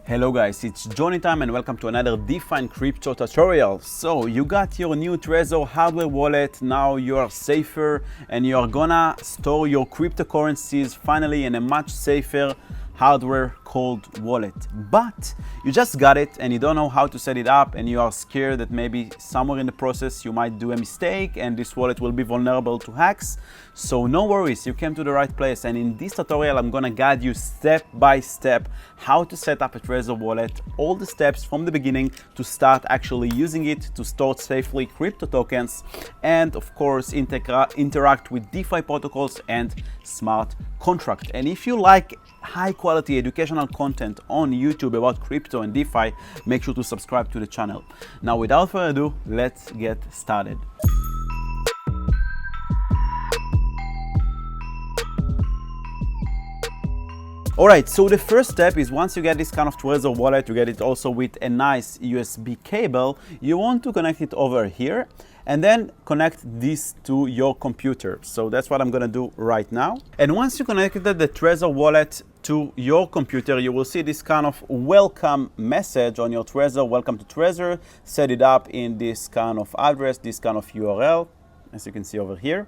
Hello guys, it's Johnny time and welcome to another DeFi and crypto tutorial. So you got your new Trezor hardware wallet, now you are safer and you are gonna store your cryptocurrencies finally in a much safer hardware called wallet. But you just got it and you don't know how to set it up and you are scared that maybe somewhere in the process you might do a mistake and this wallet will be vulnerable to hacks. So no worries, you came to the right place, and in this tutorial I'm gonna guide you step by step how to set up a Trezor wallet, all the steps from the beginning to start actually using it to store safely crypto tokens and of course interact with DeFi protocols and smart contract. And if you like high quality educational content on YouTube about crypto and DeFi, make sure to subscribe to the channel. Now without further ado, let's get started. Alright, so the first step is once you get this kind of Trezor wallet, you get it also with a nice USB cable, you want to connect it over here and then connect this to your computer. So that's what I'm gonna do right now. And once you connected the Trezor wallet to your computer, you will see this kind of welcome message on your Trezor. Welcome to Trezor. Set it up in this kind of address, this kind of URL, as you can see over here.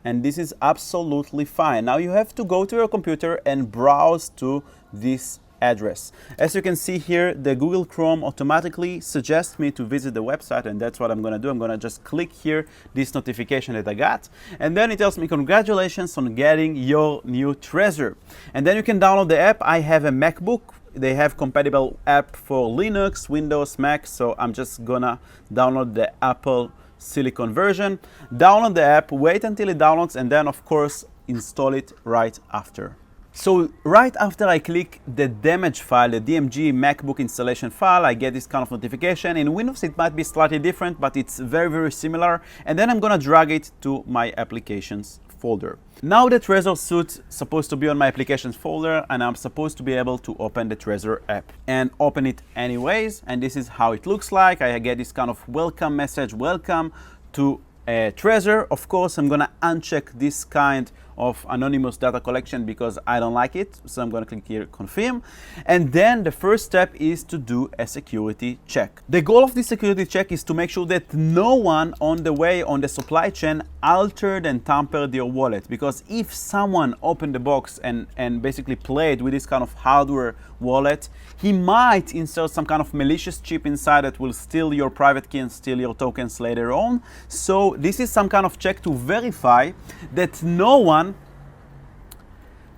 And this is absolutely fine. Now you have to go to your computer and browse to this address. As you can see here, the Google Chrome automatically suggests me to visit the website, and that's what I'm gonna do. I'm gonna just click here, this notification that I got, and then it tells me congratulations on getting your new Trezor. And then you can download the app. I have a MacBook. They have compatible app for Linux, Windows, Mac, so I'm just gonna download the Apple Silicon version, download the app, wait until it downloads, and then of course install it right after. So right after I click the damage file, the DMG MacBook installation file, I get this kind of notification. In Windows it might be slightly different, but it's very similar, and then I'm gonna drag it to my applications folder. Now the Trezor Suite is supposed to be on my applications folder, and I'm supposed to be able to open the Trezor app and open it anyways. And this is how it looks like. I get this kind of welcome message, welcome to Trezor. Of course, I'm gonna uncheck this kind of anonymous data collection because I don't like it. So I'm gonna click here, confirm. And then the first step is to do a security check. The goal of this security check is to make sure that no one on the way on the supply chain altered and tampered your wallet. Because if someone opened the box and basically played with this kind of hardware wallet, he might insert some kind of malicious chip inside that will steal your private key and steal your tokens later on. So this is some kind of check to verify that no one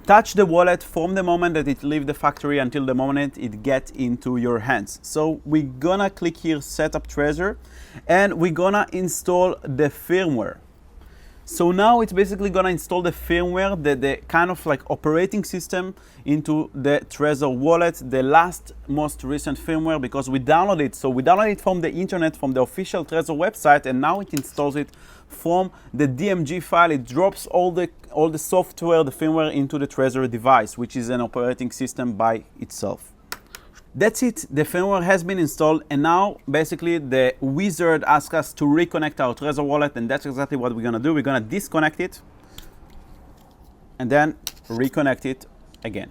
touch the wallet from the moment that it leaves the factory until the moment it gets into your hands. So we're gonna click here, setup Trezor, and we're gonna install the firmware. So now it's basically gonna install the firmware, the kind of like operating system into the Trezor wallet, the most recent firmware, because we downloaded it. So we downloaded it from the internet, from the official Trezor website, and now it installs it from the DMG file. It drops all the software, the firmware into the Trezor device, which is an operating system by itself. That's it, the firmware has been installed, and now basically the wizard asks us to reconnect our Trezor wallet, and that's exactly what we're gonna do. We're gonna disconnect it and then reconnect it again.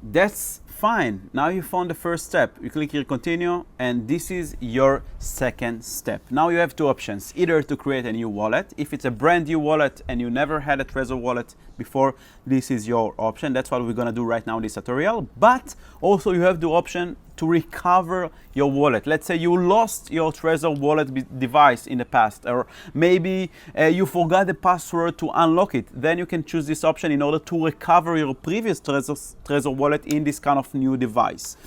That's fine. Now you found the first step. You click here, continue, and this is your second step. Now you have two options, either to create a new wallet. If it's a brand new wallet and you never had a Trezor wallet before, this is your option. That's what we're gonna do right now in this tutorial. But also you have the option to recover your wallet. Let's say you lost your Trezor wallet device in the past, or maybe you forgot the password to unlock it. Then you can choose this option in order to recover your previous Trezor wallet in this kind of new device.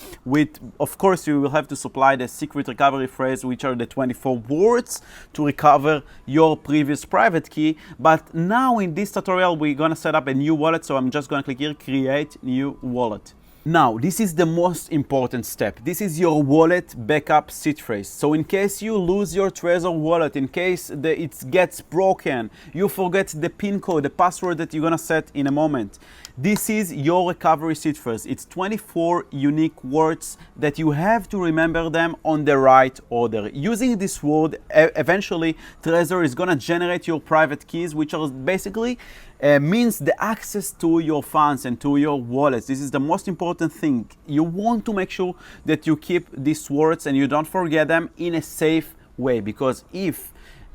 Of course, you will have to supply the secret recovery phrase, which are the 24 words to recover your previous private key. But now in this tutorial, we're gonna set up a new wallet. So I'm just gonna click here, create new wallet. Now, this is the most important step. This is your wallet backup seed phrase. So in case you lose your Trezor wallet, in case it gets broken, you forget the PIN code, the password that you're gonna set in a moment, This is your recovery seed phrase. It's 24 unique words that you have to remember them on the right order. Using this word, eventually Trezor is gonna generate your private keys, which are basically means the access to your funds and to your wallets. This is the most important thing. You want to make sure that you keep these words and you don't forget them in a safe way, because if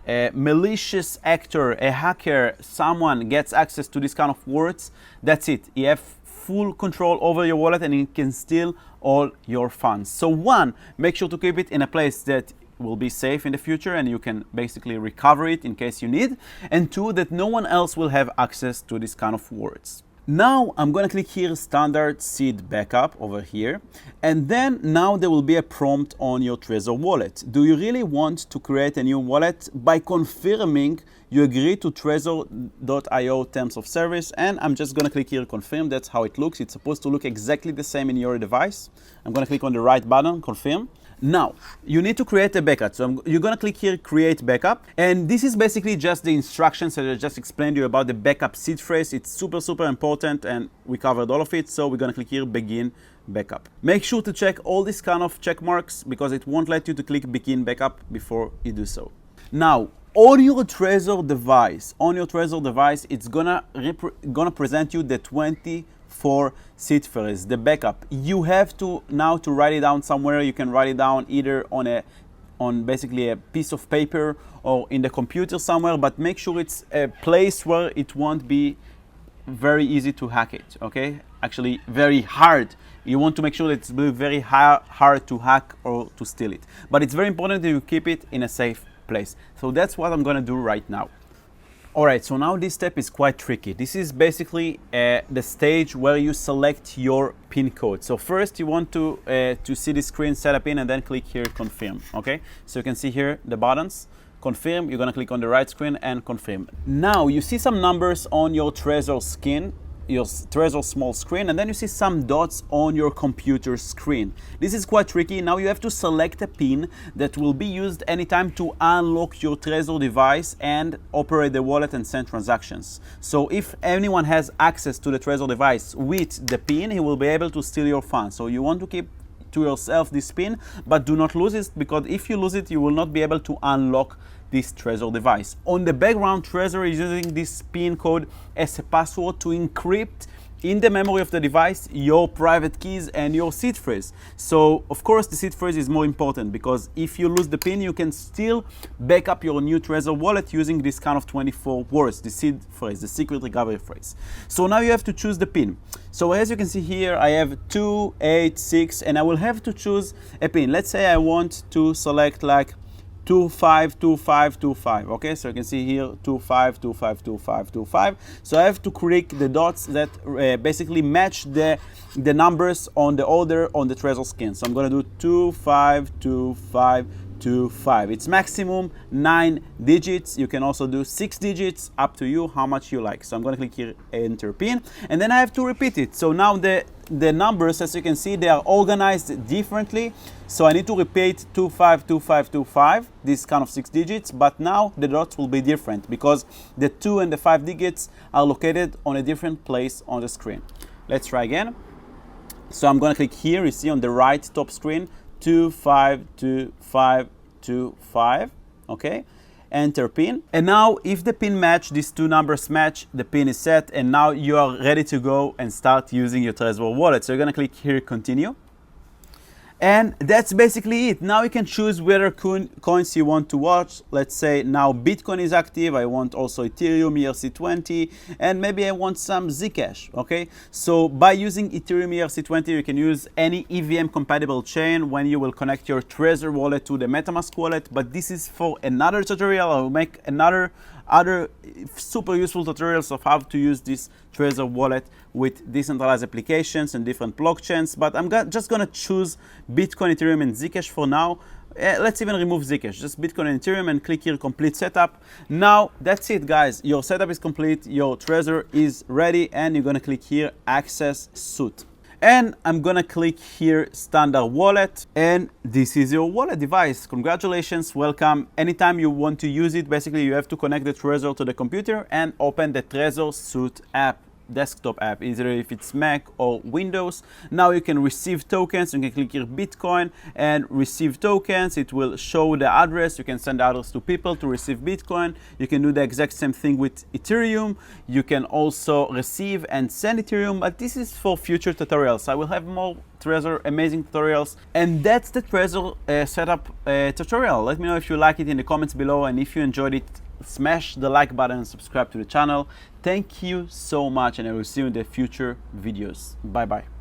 a malicious actor, a hacker, someone gets access to this kind of words, that's it. You have full control over your wallet and it can steal all your funds. So one, make sure to keep it in a place that will be safe in the future and you can basically recover it in case you need. And two, that no one else will have access to this kind of words. Now I'm gonna click here standard seed backup over here, and then now there will be a prompt on your Trezor wallet. Do you really want to create a new wallet? By confirming you agree to Trezor.io terms of service, and I'm just gonna click here confirm. That's how it looks. It's supposed to look exactly the same in your device. I'm gonna click on the right button, confirm. Now, you need to create a backup. So you're gonna click here, create backup. And this is basically just the instructions that I just explained to you about the backup seed phrase. It's super, super important and we covered all of it. So we're gonna click here, begin backup. Make sure to check all these kind of check marks because it won't let you to click begin backup before you do so. Now, on your Trezor device, it's gonna present you the 24 seed phrase, the backup. You have to now to write it down somewhere. You can write it down either on basically a piece of paper or in the computer somewhere, but make sure it's a place where it won't be very easy to hack it, okay? Actually, very hard. You want to make sure that it's very hard to hack or to steal it. But it's very important that you keep it in a safe place. So that's what I'm gonna do right now. Alright, so now this step is quite tricky. This is basically the stage where you select your PIN code. So first you want to see the screen, set a PIN, and then click here, confirm, okay? So you can see here the buttons, confirm, you're gonna click on the right screen and confirm. Now you see some numbers on your Trezor skin, your Trezor small screen, and then you see some dots on your computer screen. This is quite tricky. Now you have to select a PIN that will be used anytime to unlock your Trezor device and operate the wallet and send transactions. So if anyone has access to the Trezor device with the PIN, he will be able to steal your funds. So you want to keep to yourself this PIN, but do not lose it, because if you lose it, you will not be able to unlock this Trezor device. On the background, Trezor is using this PIN code as a password to encrypt in the memory of the device your private keys and your seed phrase. So of course the seed phrase is more important, because if you lose the PIN, you can still back up your new Trezor wallet using this kind of 24 words, the seed phrase, the secret recovery phrase. So now you have to choose the PIN. So as you can see here, I have 286 and I will have to choose a PIN. Let's say I want to select like 252525. Okay, so you can see here 25252525. So I have to click the dots that basically match the numbers on the order on the Trezor skin. So I'm gonna do 252525. It's maximum 9 digits. You can also do 6 digits, up to you, how much you like. So I'm gonna click here, enter PIN, and then I have to repeat it. So now the numbers, as you can see, they are organized differently. So I need to repeat 252525, this kind of 6 digits, but now the dots will be different because the 2 and the 5 digits are located on a different place on the screen. Let's try again. So I'm gonna click here, you see on the right top screen, 252525, okay? Enter PIN. And now if the PIN match, these two numbers match, the PIN is set, and now you are ready to go and start using your Trezor wallet. So you're gonna click here, continue. And that's basically it. Now you can choose whether coins you want to watch. Let's say now Bitcoin is active. I want also Ethereum, ERC20, and maybe I want some Zcash, okay? So by using Ethereum ERC20, you can use any EVM compatible chain when you will connect your Trezor wallet to the MetaMask wallet. But this is for another tutorial. I'll make other super useful tutorials of how to use this Trezor wallet with decentralized applications and different blockchains, but I'm just gonna choose Bitcoin, Ethereum, and Zcash for now. Let's even remove Zcash, just Bitcoin and Ethereum, and click here, complete setup. Now, that's it, guys. Your setup is complete, your Trezor is ready, and you're gonna click here, access suite. And I'm gonna click here, standard wallet, and this is your wallet device. Congratulations, welcome. Anytime you want to use it, basically you have to connect the Trezor to the computer and open the Trezor Suite app. desktop app, either if it's Mac or Windows. Now you can receive tokens. You can click here Bitcoin and receive tokens. It will show the address. You can send address to people to receive Bitcoin. You can do the exact same thing with Ethereum. You can also receive and send Ethereum, but this is for future tutorials. I will have more Trezor amazing tutorials, and that's the Trezor setup tutorial. Let me know if you like it in the comments below, and if you enjoyed it, smash the like button and subscribe to the channel. Thank you so much, and I will see you in the future videos. Bye bye.